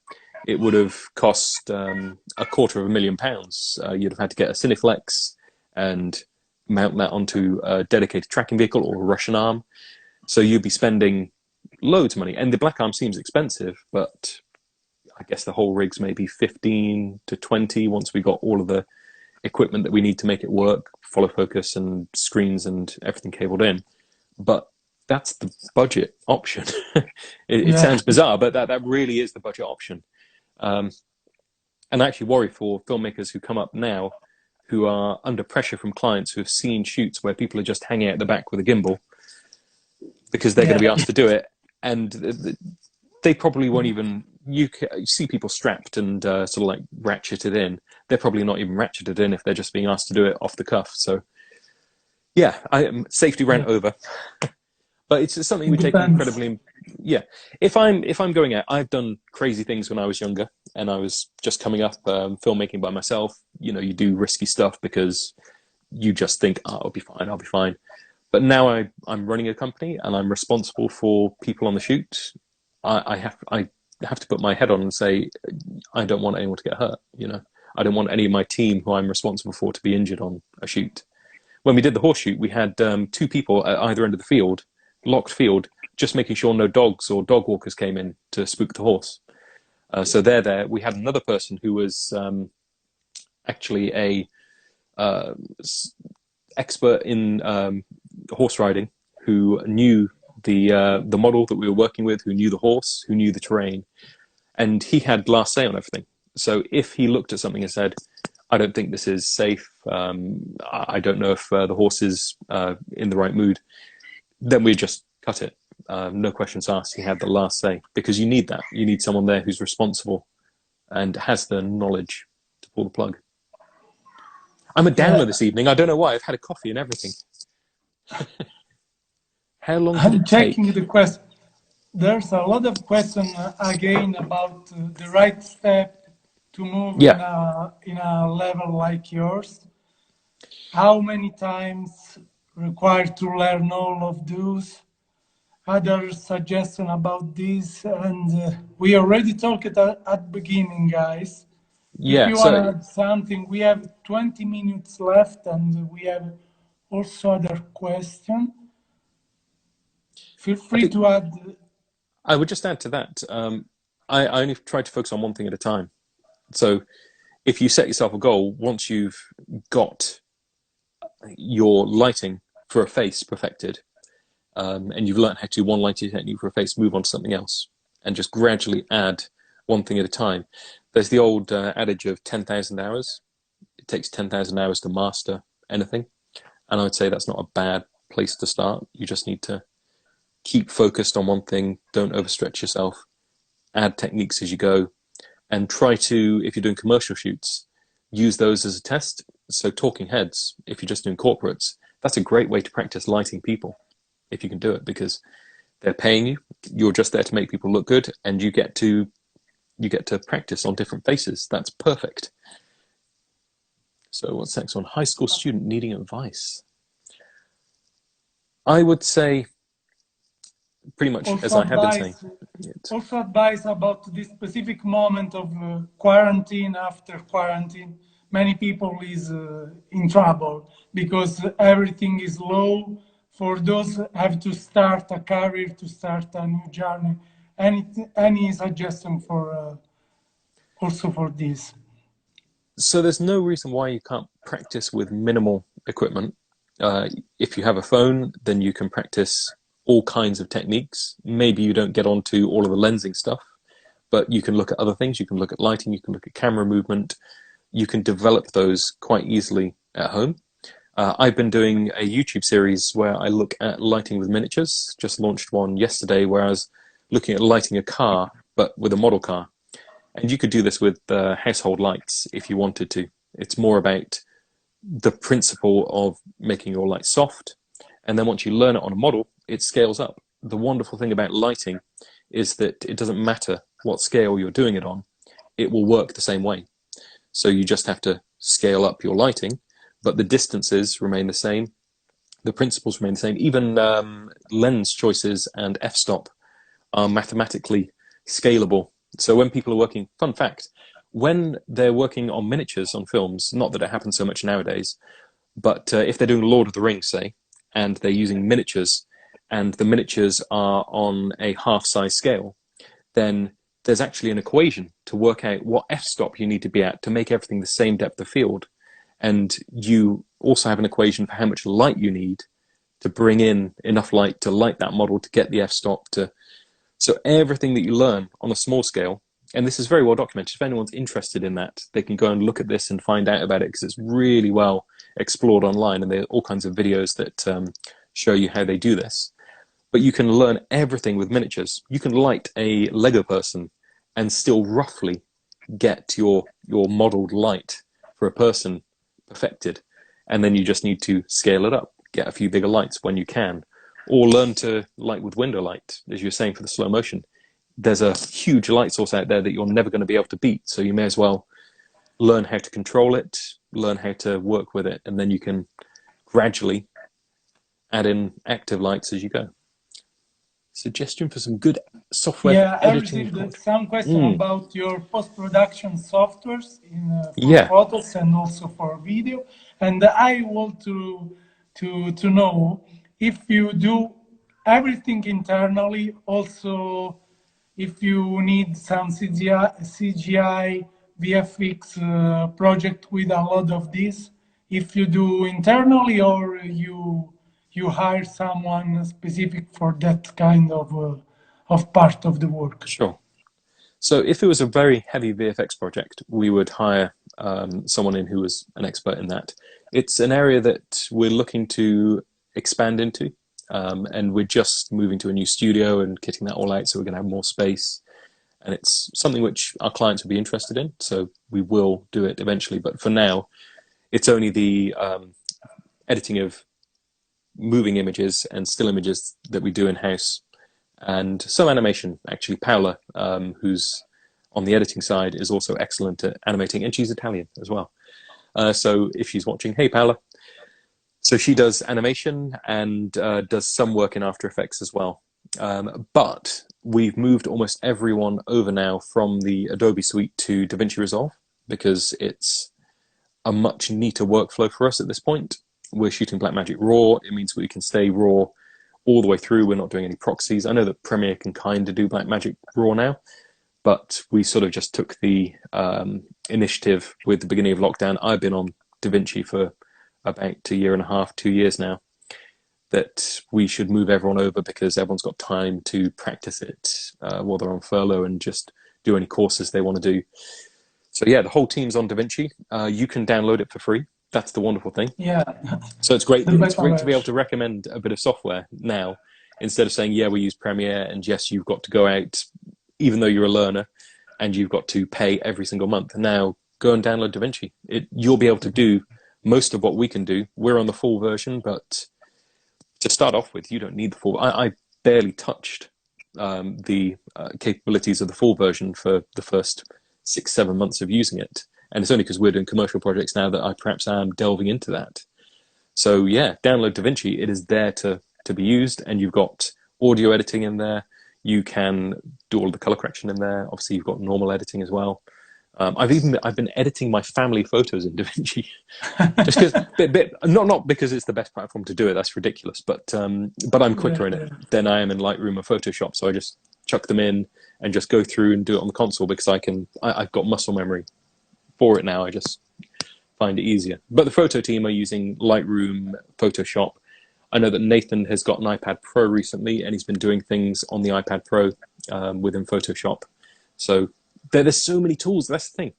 it would have cost £250,000. You'd have had to get a Cineflex and mount that onto a dedicated tracking vehicle or a Russian arm. So you'd be spending loads of money. And the black arm seems expensive, but I guess the whole rig's maybe 15 to 20 once we got all of the equipment that we need to make it work, follow focus and screens and everything cabled in. But that's the budget option. It sounds bizarre, but that really is the budget option. And I actually worry for filmmakers who come up now who are under pressure from clients who have seen shoots where people are just hanging out the back with a gimbal because they're going to be asked to do it. And they probably won't even, you see people strapped and sort of like ratcheted in. They're probably not even ratcheted in if they're just being asked to do it off the cuff. So yeah, safety ran over. But it's something we take incredibly, If I'm going out, I've done crazy things when I was younger and I was just coming up filmmaking by myself. You know, you do risky stuff because you just think, oh, I'll be fine. But now I'm running a company and I'm responsible for people on the shoot. I have to put my head on and say, I don't want anyone to get hurt. You know, I don't want any of my team who I'm responsible for to be injured on a shoot. When we did the horse shoot, we had 2 people at either end of the field, locked field, just making sure no dogs or dog walkers came in to spook the horse. So they're there. We had another person who was actually a expert in horse riding, who knew the model that we were working with, who knew the horse, who knew the terrain, and he had last say on everything. So if he looked at something and said, I don't think this is safe, I don't know if the horse is in the right mood, then we just cut it. No questions asked. He had the last say, because you need that. You need someone there who's responsible and has the knowledge to pull the plug. I'm a downer this evening. I don't know why. I've had a coffee and everything. How long did it take? I'm checking the question. There's a lot of questions again about the right step to move in a level like yours. How many times required to learn all of those? Other suggestion about this, and we already talked at the beginning, guys. If you want to add something, we have 20 minutes left, and we have also other questions. Feel free to add. I would just add to that. I only try to focus on one thing at a time. So if you set yourself a goal, once you've got your lighting for a face perfected, and you've learned how to do one lighting technique for a face, move on to something else, and just gradually add one thing at a time. There's the old adage of 10,000 hours. It takes 10,000 hours to master anything. And I would say that's not a bad place to start. You just need to keep focused on one thing. Don't overstretch yourself. Add techniques as you go. And try to, if you're doing commercial shoots, use those as a test. So talking heads, if you're just doing corporates, that's a great way to practice lighting people, if you can do it, because they're paying you. You're just there to make people look good, and you get to practice on different faces. That's perfect. So what's next one? High school student needing advice. I would say pretty much also as I have been saying. Also advice about this specific moment of quarantine. After quarantine, many people is in trouble because everything is low. for those who have to start a career, to start a new journey? Any suggestion for also for this? So there's no reason why you can't practice with minimal equipment. If you have a phone, then you can practice all kinds of techniques. Maybe you don't get onto all of the lensing stuff, but you can look at other things. You can look at lighting, you can look at camera movement. You can develop those quite easily at home. I've been doing a YouTube series where I look at lighting with miniatures. Just launched one yesterday where I was looking at lighting a car, but with a model car. And you could do this with household lights if you wanted to. It's more about the principle of making your light soft. And then once you learn it on a model, it scales up. The wonderful thing about lighting is that it doesn't matter what scale you're doing it on. It will work the same way. So you just have to scale up your lighting, but the distances remain the same. The principles remain the same. Even lens choices and f-stop are mathematically scalable. So when people are working, fun fact, when they're working on miniatures on films, not that it happens so much nowadays, but if they're doing Lord of the Rings, say, and they're using miniatures, and the miniatures are on a half-size scale, then there's actually an equation to work out what f-stop you need to be at to make everything the same depth of field. And you also have an equation for how much light you need to bring in enough light to light that model to get the f-stop to. So everything that you learn on a small scale, and this is very well documented. If anyone's interested in that, they can go and look at this and find out about it because it's really well explored online, and there are all kinds of videos that show you how they do this. But you can learn everything with miniatures. You can light a Lego person and still roughly get your modeled light for a person perfected. And then you just need to scale it up, get a few bigger lights when you can, or learn to light with window light, as you're saying for the slow motion. There's a huge light source out there that you're never going to be able to beat. So you may as well learn how to control it, learn how to work with it, and then you can gradually add in active lights as you go. Suggestion for some good software I editing. received some question about your post-production softwares for Yeah. photos and also for video. And I want to know if you do everything internally, also if you need some CGI VFX project with a lot of this, if you do internally or you hire someone specific for that kind of part of the work. Sure. So if it was a very heavy VFX project, we would hire someone in who was an expert in that. It's an area that we're looking to expand into, and we're just moving to a new studio and kitting that all out, so we're going to have more space. And it's something which our clients will be interested in, so we will do it eventually. But for now, it's only the editing of moving images and still images that we do in-house, and some animation. Actually, Paola, who's on the editing side, is also excellent at animating, and she's Italian as well. So if she's watching, hey Paola. So she does animation and does some work in After Effects as well. But we've moved almost everyone over now from the Adobe suite to DaVinci Resolve because it's a much neater workflow for us at this point. We're shooting Blackmagic RAW. It means we can stay RAW all the way through. We're not doing any proxies. I know that Premiere can kind of do Blackmagic RAW now, but we sort of just took the initiative with the beginning of lockdown. I've been on DaVinci for about a year and a half, 2 years now, that we should move everyone over because everyone's got time to practice it while they're on furlough and just do any courses they want to do. So yeah, the whole team's on DaVinci. You can download it for free. That's the wonderful thing. Yeah. So it's great. It's great to be able to recommend a bit of software now instead of saying, yeah, we use Premiere, and yes, you've got to go out, even though you're a learner, and you've got to pay every single month. Now go and download DaVinci. You'll be able to do most of what we can do. We're on the full version, but to start off with, you don't need the full. I barely touched the capabilities of the full version for the first 6-7 months of using it. And it's only because we're doing commercial projects now that I perhaps am delving into that. So yeah, download DaVinci. It is there to be used, and you've got audio editing in there. You can do all the color correction in there. Obviously, you've got normal editing as well. I've been editing my family photos in DaVinci, just because, not because it's the best platform to do it. That's ridiculous. But I'm quicker in it than I am in Lightroom or Photoshop. So I just chuck them in and just go through and do it on the console because I've got muscle memory for it now. I just find it easier. But the photo team are using Lightroom, Photoshop. I know that Nathan has got an iPad Pro recently, and he's been doing things on the iPad Pro within Photoshop. So there's so many tools. That's the thing.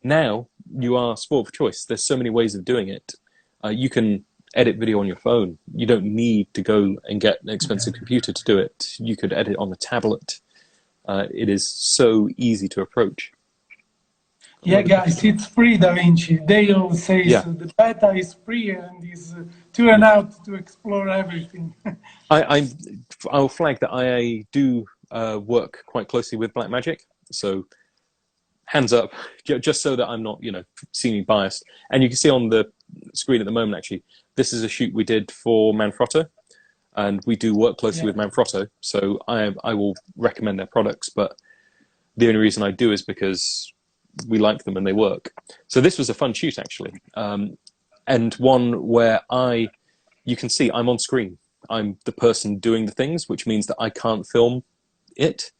Now you are spoiled for choice. There's so many ways of doing it. You can edit video on your phone. You don't need to go and get an expensive computer to do it. You could edit on a tablet. It is so easy to approach. Yeah, guys, it's free, DaVinci. Dale says the beta is free and is to and out to explore everything. I'll flag that I do work quite closely with Blackmagic, so hands up, just so that I'm not, seeming biased. And you can see on the screen at the moment, actually, this is a shoot we did for Manfrotto, and we do work closely with Manfrotto, so I will recommend their products, but the only reason I do is because we like them and they work. So this was a fun shoot, actually, and one where you can see I'm on screen. I'm the person doing the things, which means that I can't film it,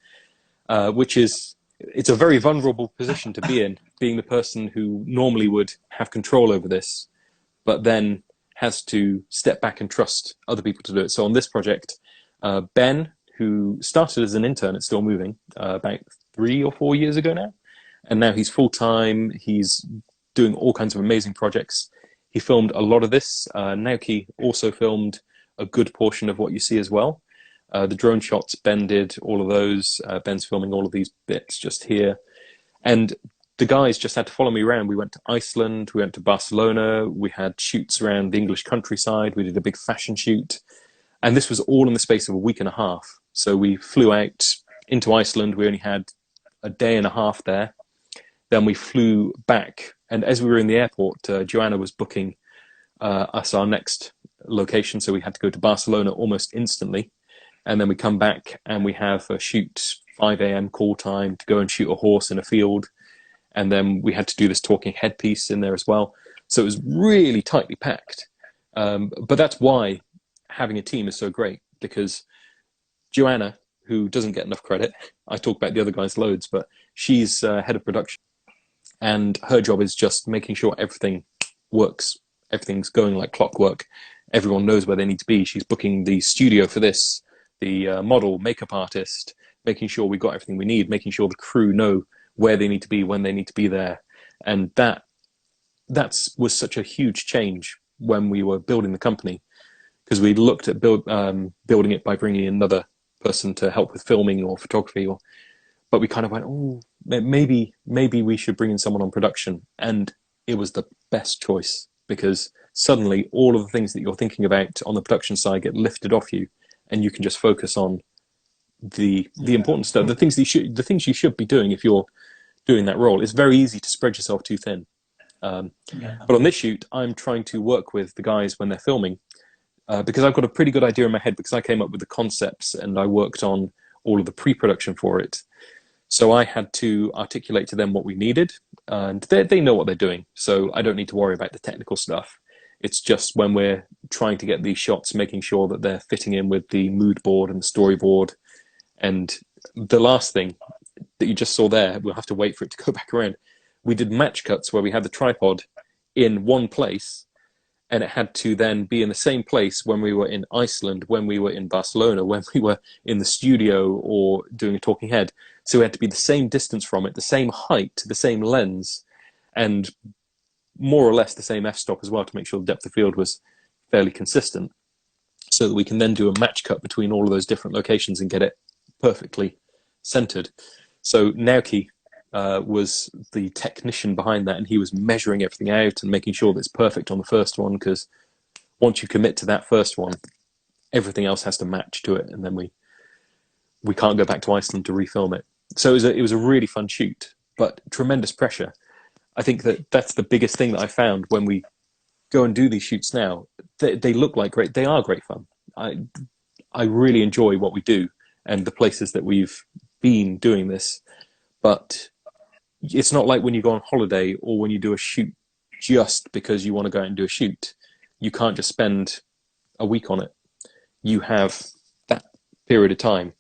it's a very vulnerable position to be in, being the person who normally would have control over this, but then has to step back and trust other people to do it. So on this project, Ben, who started as an intern at StillMoving about 3 or 4 years ago now, and now he's full-time, he's doing all kinds of amazing projects. He filmed a lot of this. Naoki also filmed a good portion of what you see as well. The drone shots, Ben did all of those. Ben's filming all of these bits just here. And the guys just had to follow me around. We went to Iceland, we went to Barcelona, we had shoots around the English countryside, we did a big fashion shoot. And this was all in the space of a week and a half. So we flew out into Iceland, we only had a day and a half there. Then we flew back, and as we were in the airport, Joanna was booking us our next location, so we had to go to Barcelona almost instantly. And then we come back and we have a shoot 5 a.m. call time to go and shoot a horse in a field. And then we had to do this talking head piece in there as well. So it was really tightly packed. But that's why having a team is so great, because Joanna, who doesn't get enough credit, I talk about the other guys loads, but she's head of production. And her job is just making sure everything works. Everything's going like clockwork. Everyone knows where they need to be. She's booking the studio for this, the model, makeup artist, making sure we got everything we need, making sure the crew know where they need to be, when they need to be there. And that was such a huge change when we were building the company, because we looked at building it by bringing another person to help with filming or photography, but we kind of went, oh, maybe we should bring in someone on production. And it was the best choice, because suddenly all of the things that you're thinking about on the production side get lifted off you, and you can just focus on the important stuff, the things you should be doing if you're doing that role. It's very easy to spread yourself too thin. But on this shoot, I'm trying to work with the guys when they're filming, because I've got a pretty good idea in my head, because I came up with the concepts and I worked on all of the pre-production for it. So I had to articulate to them what we needed, and they know what they're doing. So I don't need to worry about the technical stuff. It's just when we're trying to get these shots, making sure that they're fitting in with the mood board and the storyboard. And the last thing that you just saw there, we'll have to wait for it to go back around. We did match cuts where we had the tripod in one place, and it had to then be in the same place when we were in Iceland, when we were in Barcelona, when we were in the studio or doing a talking head. So we had to be the same distance from it, the same height, the same lens, and more or less the same f-stop as well, to make sure the depth of field was fairly consistent, so that we can then do a match cut between all of those different locations and get it perfectly centered. So Naoki was the technician behind that, and he was measuring everything out and making sure that it's perfect on the first one, because once you commit to that first one, everything else has to match to it, and then we can't go back to Iceland to refilm it. So it was a really fun shoot, but tremendous pressure. I think that's the biggest thing that I found when we go and do these shoots now. They look like they are great fun. I really enjoy what we do and the places that we've been doing this, but it's not like when you go on holiday or when you do a shoot just because you want to go out and do a shoot. You can't just spend a week on it. You have that period of time,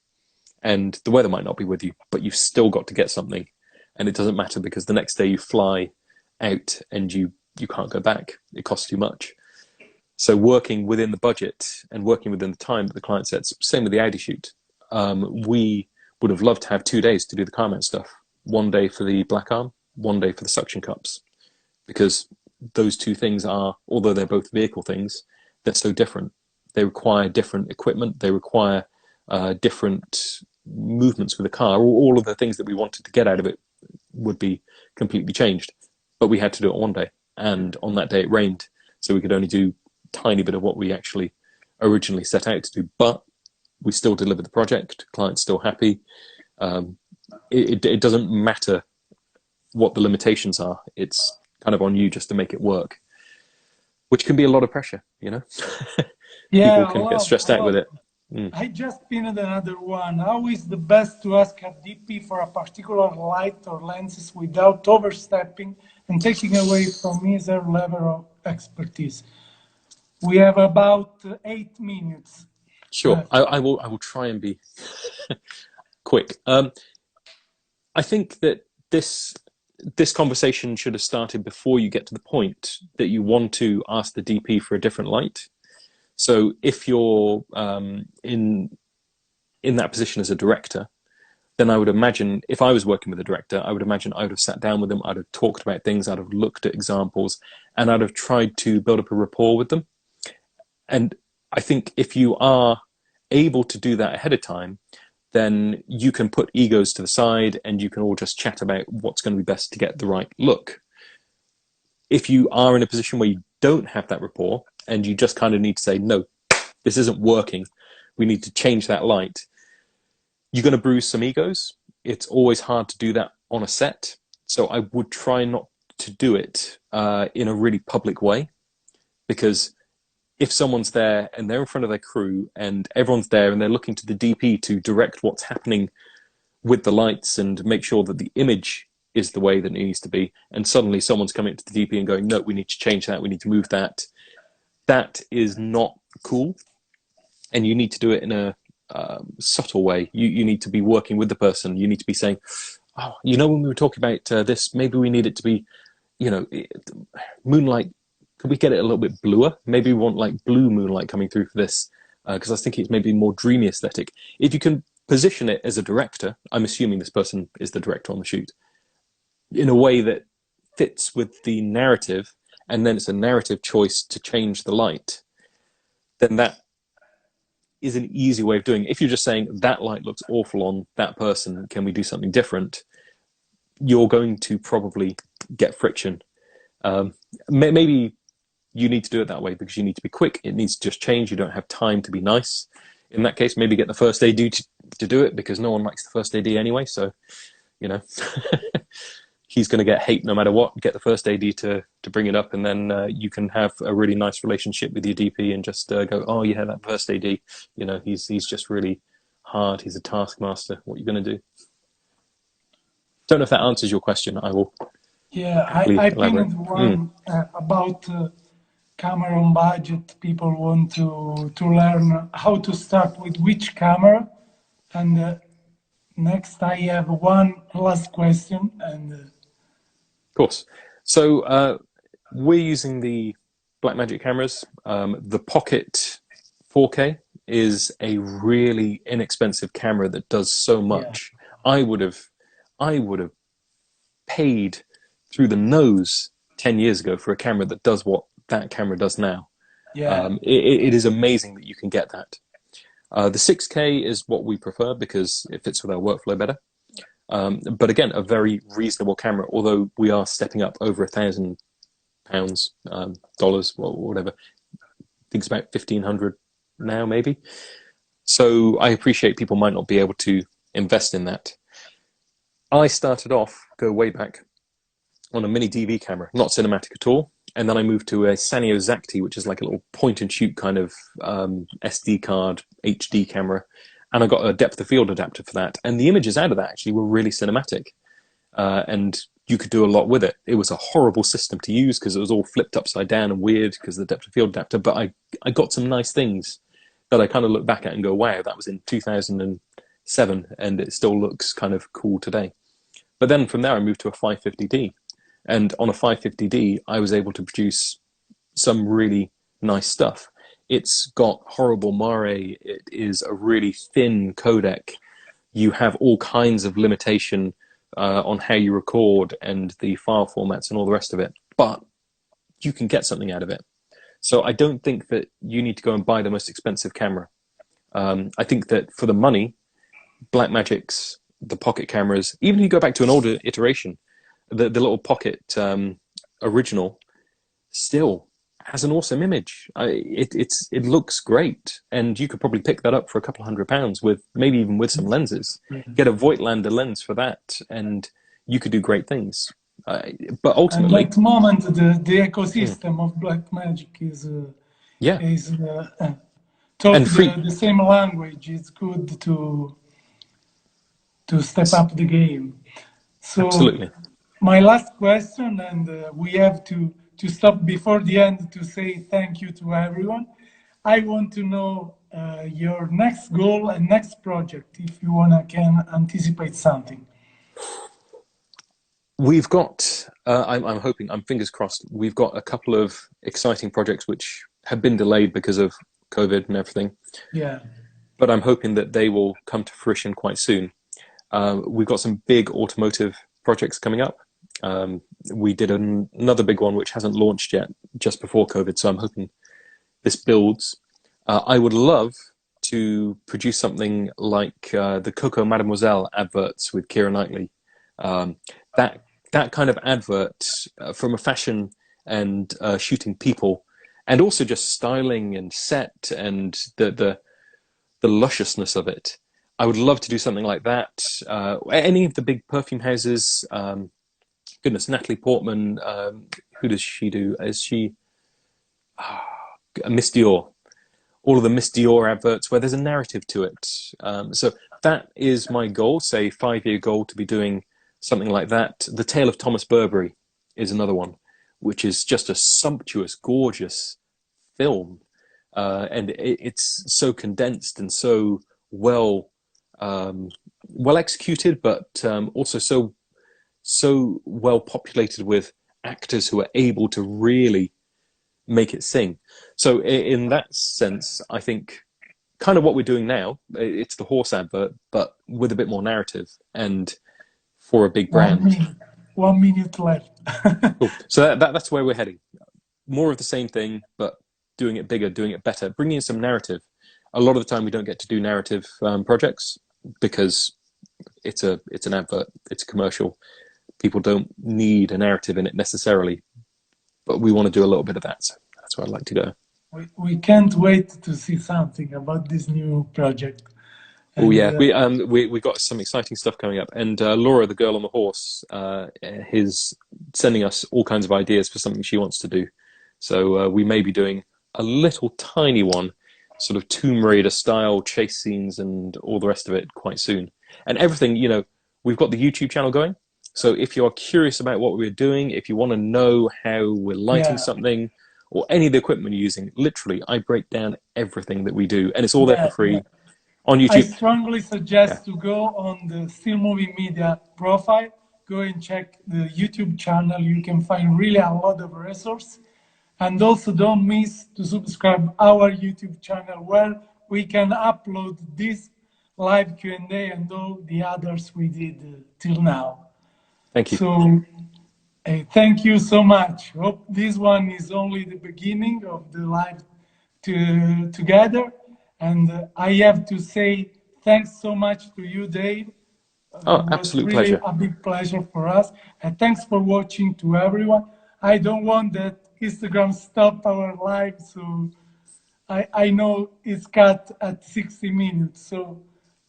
and the weather might not be with you, but you've still got to get something. And it doesn't matter because the next day you fly out and you can't go back. It costs too much. So working within the budget and working within the time that the client sets, same with the Audi shoot. We would have loved to have 2 days to do the car mount stuff. 1 day for the black arm, 1 day for the suction cups. Because those two things are, although they're both vehicle things, they're so different. They require different equipment. They require different movements with the car. All of the things that we wanted to get out of it would be completely changed. But we had to do it 1 day. And on that day it rained. So we could only do a tiny bit of what we actually originally set out to do. But we still delivered the project. Client's still happy. It doesn't matter what the limitations are. It's kind of on you just to make it work, which can be a lot of pressure, you know. Yeah, People can get stressed out with it. I just pinned another one. How is the best to ask a DP for a particular light or lenses without overstepping and taking away from his or her level of expertise? We have about 8 minutes. Sure, I will try and be quick. I think that this conversation should have started before you get to the point that you want to ask the DP for a different light. So if you're in that position as a director, then I would imagine, if I was working with a director, I would imagine I would have sat down with them, I'd have talked about things, I'd have looked at examples, and I'd have tried to build up a rapport with them. And I think if you are able to do that ahead of time, then you can put egos to the side and you can all just chat about what's going to be best to get the right look. If you are in a position where you don't have that rapport and you just kind of need to say, no, this isn't working, we need to change that light, you're going to bruise some egos. It's always hard to do that on a set. So I would try not to do it in a really public way, because if someone's there and they're in front of their crew and everyone's there and they're looking to the DP to direct what's happening with the lights and make sure that the image is the way that it needs to be, and suddenly someone's coming to the DP and going, no, we need to change that, we need to move that, that is not cool. And you need to do it in a subtle way. You need to be working with the person. You need to be saying, oh, you know, when we were talking about this, maybe we need it to be, you know, moonlight, could we get it a little bit bluer? Maybe we want like blue moonlight coming through for this, because I was thinking it's maybe more dreamy aesthetic. If you can position it as a director, I'm assuming this person is the director on the shoot, in a way that fits with the narrative, and then it's a narrative choice to change the light, then that is an easy way of doing it. If you're just saying that light looks awful on that person, can we do something different? You're going to probably get friction. Maybe you need to do it that way because you need to be quick. It needs to just change. You don't have time to be nice. In that case, maybe get the first AD to do it, because no one likes the first AD anyway. So, you know, he's going to get hate no matter what. Get the first AD to bring it up, and then you can have a really nice relationship with your DP and just go, oh yeah, that first AD, you know, he's just really hard. He's a taskmaster. What are you going to do? Don't know if that answers your question. I will. Yeah, I pinned one about camera on budget. People want to learn how to start with which camera. And next I have one last question. And of course. So we're using the Blackmagic cameras. The Pocket 4K is a really inexpensive camera that does so much. Yeah. I would have paid through the nose 10 years ago for a camera that does what that camera does now. Yeah. It is amazing that you can get that. The 6K is what we prefer because it fits with our workflow better. But again, a very reasonable camera, although we are stepping up over £1,000, dollars, or whatever. I think it's about 1,500 now, maybe. So I appreciate people might not be able to invest in that. I started off, go way back, on a mini DV camera, not cinematic at all. And then I moved to a Sanyo Zacti, which is like a little point and shoot kind of SD card HD camera. And I got a depth of field adapter for that. And the images out of that actually were really cinematic. and you could do a lot with it. It was a horrible system to use because it was all flipped upside down and weird because of the depth of field adapter. But I got some nice things that I kind of look back at and go, wow, that was in 2007, and it still looks kind of cool today. But then from there, I moved to a 550D, and on a 550D, I was able to produce some really nice stuff. It's got horrible mare. It is a really thin codec. You have all kinds of limitation on how you record and the file formats and all the rest of it, but you can get something out of it. So I don't think that you need to go and buy the most expensive camera. I think that for the money, Blackmagic's, the pocket cameras, even if you go back to an older iteration, the little pocket original still has an awesome image. It looks great, and you could probably pick that up for a couple £100 with maybe even with some lenses. Get a Voigtlander lens for that, and you could do great things. But ultimately, and at the moment, the ecosystem of Blackmagic is talk the same language. It's good to step up the game. So absolutely. My last question, and we have to stop before the end to say thank you to everyone. I want to know your next goal and next project, if you can anticipate something. We've got, I'm hoping, I'm fingers crossed, we've got a couple of exciting projects which have been delayed because of COVID and everything. Yeah. But I'm hoping that they will come to fruition quite soon. We've got some big automotive projects coming up. We did another big one which hasn't launched yet, just before COVID, so I'm hoping this builds. I would love to produce something like the Coco Mademoiselle adverts with Keira Knightley. That kind of advert from a fashion and shooting people, and also just styling and set and the lusciousness of it. I would love to do something like that. Any of the big perfume houses, goodness, Natalie Portman, who does she do? Is she Miss Dior? All of the Miss Dior adverts where there's a narrative to it. So that is my goal, say 5-year goal, to be doing something like that. The Tale of Thomas Burberry is another one, which is just a sumptuous, gorgeous film. And it's so condensed and so well executed, but also so well populated with actors who are able to really make it sing. So in that sense, I think kind of what we're doing now, it's the horse advert, but with a bit more narrative and for a big brand. 1 minute left. Cool. So that's where we're heading. More of the same thing, but doing it bigger, doing it better, bringing in some narrative. A lot of the time we don't get to do narrative projects because it's an advert, it's a commercial. People don't need a narrative in it necessarily, but we want to do a little bit of that. So that's where I'd like to go. We can't wait to see something about this new project. Oh yeah, we got some exciting stuff coming up, and Laura, the girl on the horse, is sending us all kinds of ideas for something she wants to do. So we may be doing a little tiny one, sort of Tomb Raider style chase scenes and all the rest of it quite soon. And everything, we've got the YouTube channel going. So if you're curious about what we're doing, if you want to know how we're lighting something or any of the equipment you're using, literally, I break down everything that we do, and it's all there for free on YouTube. I strongly suggest to go on the StillMoving Media profile, go and check the YouTube channel. You can find really a lot of resources. And also don't miss to subscribe our YouTube channel where we can upload this live Q&A and all the others we did till now. Thank you. So thank you so much. Hope this one is only the beginning of the live together. And I have to say thanks so much to you, Dave. Oh, absolute pleasure. A big pleasure for us. And thanks for watching to everyone. I don't want that Instagram stop our live, so I know it's cut at 60 minutes. So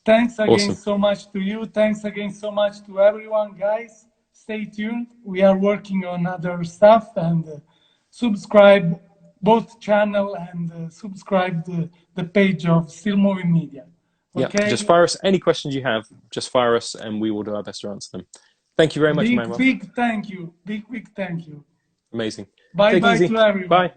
thanks again so much to you. Thanks again so much to everyone, guys. Stay tuned. We are working on other stuff, and subscribe both channel and subscribe the page of StillMoving Media. Okay? Yeah, just fire us any questions you have. Just fire us, and we will do our best to answer them. Thank you very much, Big, Manuel. big thank you. Big, big thank you. Amazing. Bye Take it bye easy. to everyone. Bye.